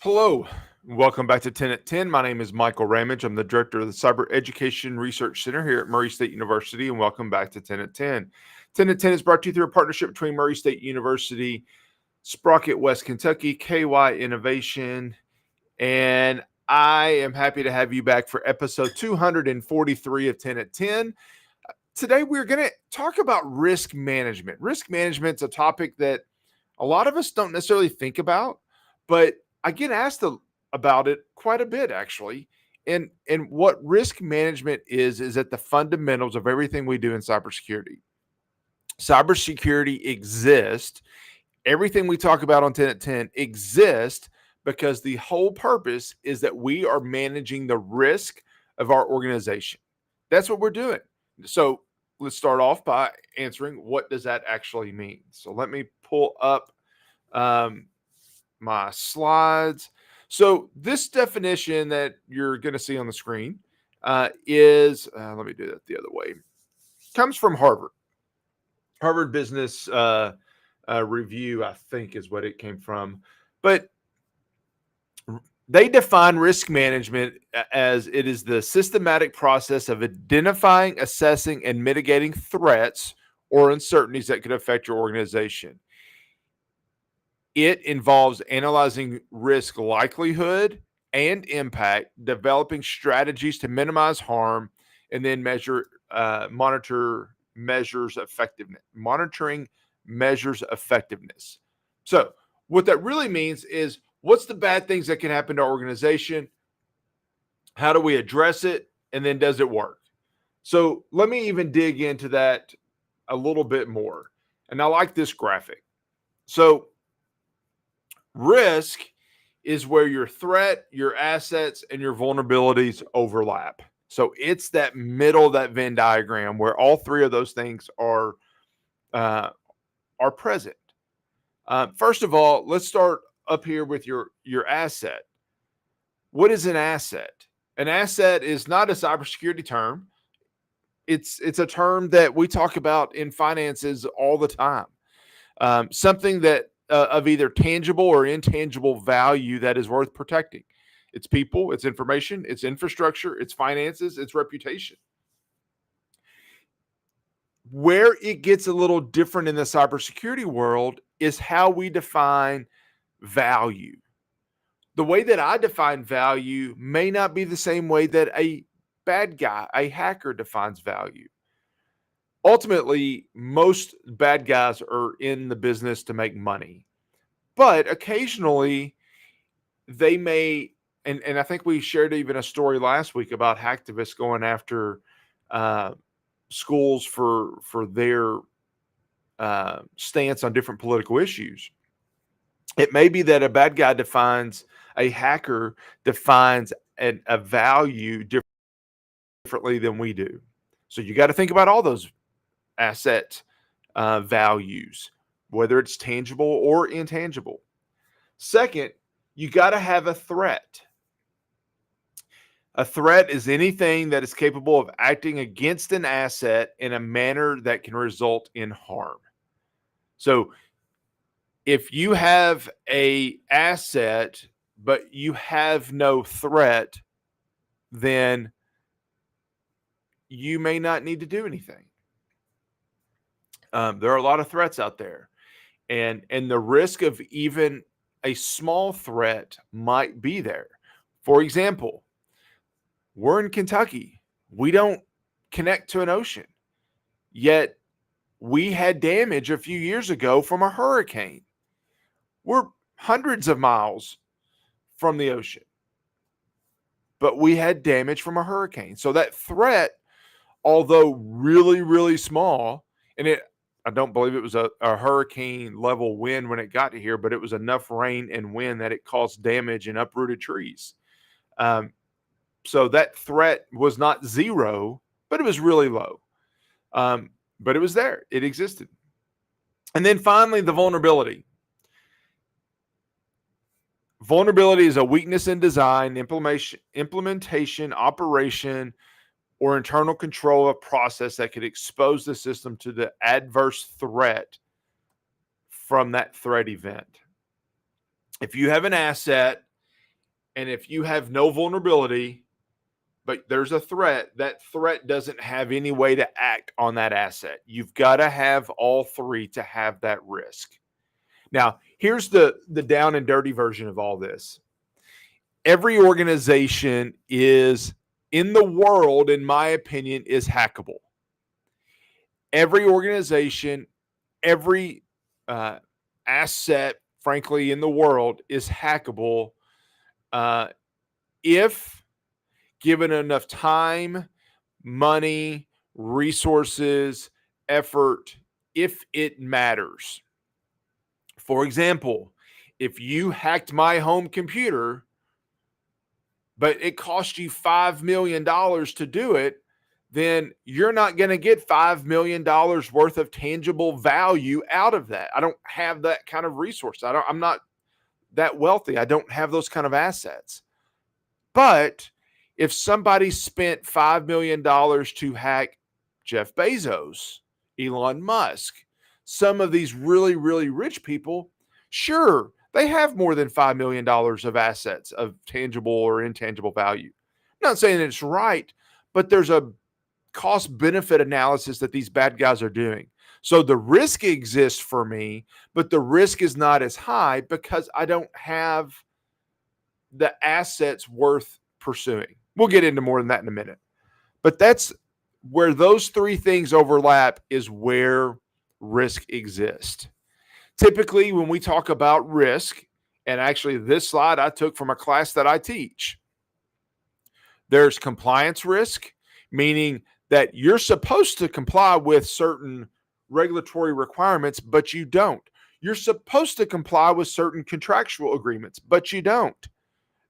Hello, welcome back to 10 at 10. My name is Michael Ramage. I'm the director of the Cyber Education Research Center here at Murray State University, and welcome back to 10 at 10. 10 at 10 is brought to you through a partnership between Murray State University, Sprocket, West Kentucky, KY Innovation, and I am happy to have you back for episode 243 of 10 at 10. Today, we're going to talk about risk management. Risk management is a topic that a lot of us don't necessarily think about, but I get asked about it quite a bit, actually. And what risk management is at the fundamentals of everything we do in cybersecurity. Cybersecurity exists. Everything we talk about on 10 at 10 exists because the whole purpose is that we are managing the risk of our organization. That's what we're doing. So let's start off by answering, what does that actually mean? So let me pull up my slides. So this definition that you're going to see on the screen is, let me do that the other way, comes from Harvard. Harvard Business Review, I think, is what it came from. But they define risk management as it is the systematic process of identifying, assessing, and mitigating threats or uncertainties that could affect your organization. It involves analyzing risk likelihood and impact, developing strategies to minimize harm, and then monitoring measures effectiveness. So what that really means is, what's the bad things that can happen to our organization? How do we address it? And then does it work? So let me even dig into that a little bit more. And I like this graphic. So risk is where your threat, your assets, and your vulnerabilities overlap. So it's that middle, that Venn diagram where all three of those things are present. First of all, let's start up here with your asset. What is an asset? An asset is not a cybersecurity term. It's a term that we talk about in finances all the time. Something that of either tangible or intangible value that is worth protecting. It's people, it's information, it's infrastructure, it's finances, it's reputation. Where it gets a little different in the cybersecurity world is how we define value. The way that I define value may not be the same way that a bad guy, a hacker, defines value. Ultimately, most bad guys are in the business to make money, but occasionally they may, and I think we shared even a story last week about hacktivists going after schools for their stance on different political issues. It may be that a hacker defines a value differently than we do. So you got to think about all those asset values, whether it's tangible or intangible. Second, you got to have a threat. A threat is anything that is capable of acting against an asset in a manner that can result in harm. So if you have an asset, but you have no threat, then you may not need to do anything. There are a lot of threats out there, and the risk of even a small threat might be there. For example, we're in Kentucky. We don't connect to an ocean, yet we had damage a few years ago from a hurricane. We're hundreds of miles from the ocean, but we had damage from a hurricane. So that threat, although really, really small, and I don't believe it was a hurricane level wind when it got to here, but it was enough rain and wind that it caused damage and uprooted trees. So that threat was not zero, but it was really low. But it was there. It existed. And then finally, the vulnerability. Vulnerability is a weakness in design, implementation, operation, or internal control of process that could expose the system to the adverse threat from that threat event. If you have an asset And if you have no vulnerability, but there's a threat, that threat doesn't have any way to act on that asset. You've got to have all three to have that risk. Now, here's the down and dirty version of all this. Every organization is in the world, in my opinion, is hackable. Every organization, every asset, frankly, in the world is hackable if given enough time, money, resources, effort, if it matters. For example, if you hacked my home computer, but it cost you $5 million to do it, then you're not going to get $5 million worth of tangible value out of that. I don't have that kind of resource. I'm not that wealthy. I don't have those kind of assets. But if somebody spent $5 million to hack Jeff Bezos, Elon Musk, some of these really, really rich people, sure, they have more than $5 million of assets of tangible or intangible value. I'm not saying it's right, but there's a cost benefit analysis that these bad guys are doing. So the risk exists for me, but the risk is not as high because I don't have the assets worth pursuing. We'll get into more than that in a minute. But that's where those three things overlap, is where risk exists. Typically, when we talk about risk, and actually this slide I took from a class that I teach, there's compliance risk, meaning that you're supposed to comply with certain regulatory requirements, but you don't. You're supposed to comply with certain contractual agreements, but you don't.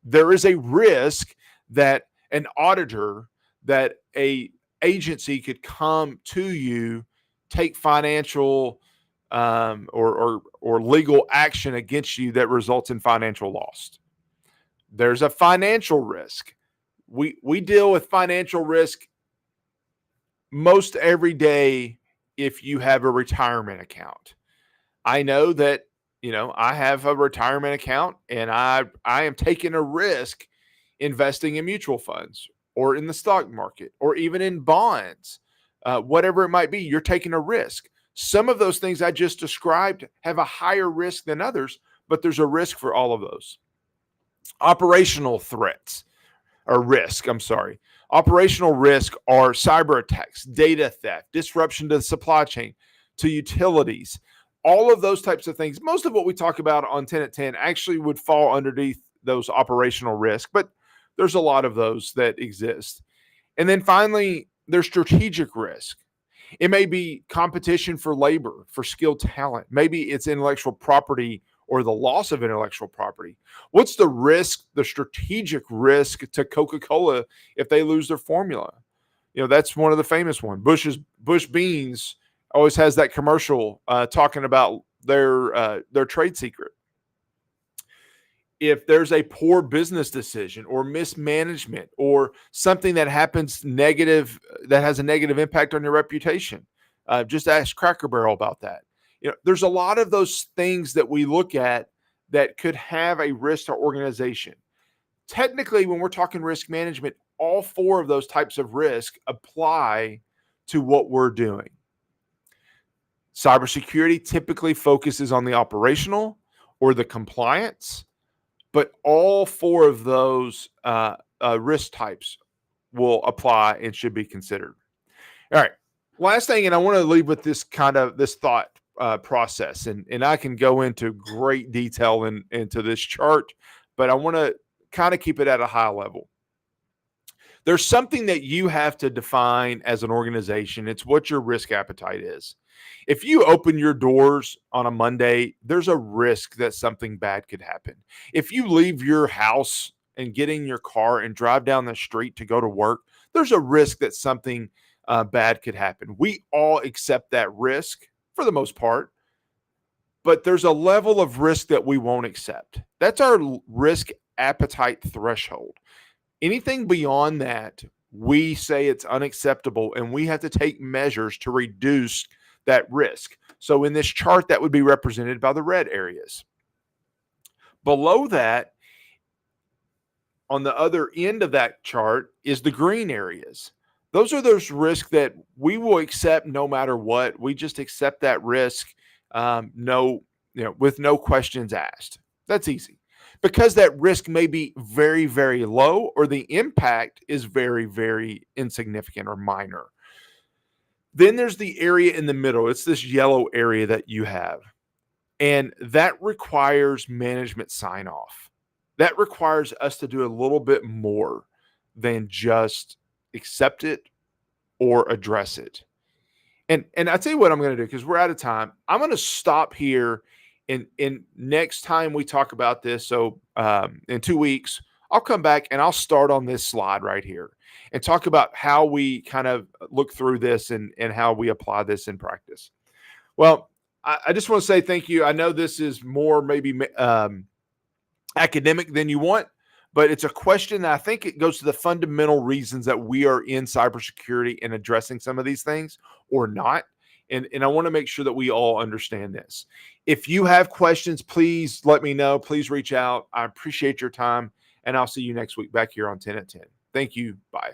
There is a risk that an auditor, that a agency could come to you, take financial or legal action against you that results in financial loss. There's a financial risk. We deal with financial risk most every day if you have a retirement account. I know that, I have a retirement account and I am taking a risk investing in mutual funds or in the stock market or even in bonds, whatever it might be. You're taking a risk. Some of those things I just described have a higher risk than others, but there's a risk for all of those. Operational threats or risk, I'm sorry. Operational risk are cyber attacks, data theft, disruption to the supply chain, to utilities, all of those types of things. Most of what we talk about on 10 at 10 actually would fall underneath those operational risks, but there's a lot of those that exist. And then finally, there's strategic risk. It may be competition for labor, for skilled talent. Maybe it's intellectual property or the loss of intellectual property. What's the risk, the strategic risk to Coca-Cola if they lose their formula? That's one of the famous ones. Bush Beans always has that commercial talking about their trade secret. If there's a poor business decision or mismanagement or something that happens negative, that has a negative impact on your reputation, just ask Cracker Barrel about that. There's a lot of those things that we look at that could have a risk to our organization. Technically, when we're talking risk management, all four of those types of risk apply to what we're doing. Cybersecurity typically focuses on the operational or the compliance, but all four of those risk types will apply and should be considered. All right. Last thing, and I want to leave with this thought process, and I can go into great detail into this chart, but I want to kind of keep it at a high level. There's something that you have to define as an organization. It's what your risk appetite is. If you open your doors on a Monday, there's a risk that something bad could happen. If you leave your house and get in your car and drive down the street to go to work, there's a risk that something bad could happen. We all accept that risk for the most part, but there's a level of risk that we won't accept. That's our risk appetite threshold. Anything beyond that, we say it's unacceptable, and we have to take measures to reduce that risk. So in this chart, that would be represented by the red areas. Below that, on the other end of that chart is the green areas. Those are those risks that we will accept no matter what. We just accept that risk, with no questions asked. That's easy because that risk may be very, very low, or the impact is very, very insignificant or minor. Then there's the area in the middle. It's this yellow area that you have. And that requires management sign off. That requires us to do a little bit more than just accept it or address it. And I tell you what I'm going to do, because we're out of time. I'm going to stop here. And next time we talk about this, so in 2 weeks, I'll come back and I'll start on this slide right here and talk about how we kind of look through this and how we apply this in practice. Well, I just want to say thank you. I know this is more maybe academic than you want, but it's a question that I think it goes to the fundamental reasons that we are in cybersecurity and addressing some of these things or not. And I want to make sure that we all understand this. If you have questions, please let me know. Please reach out. I appreciate your time, and I'll see you next week back here on 10 at 10. Thank you. Bye.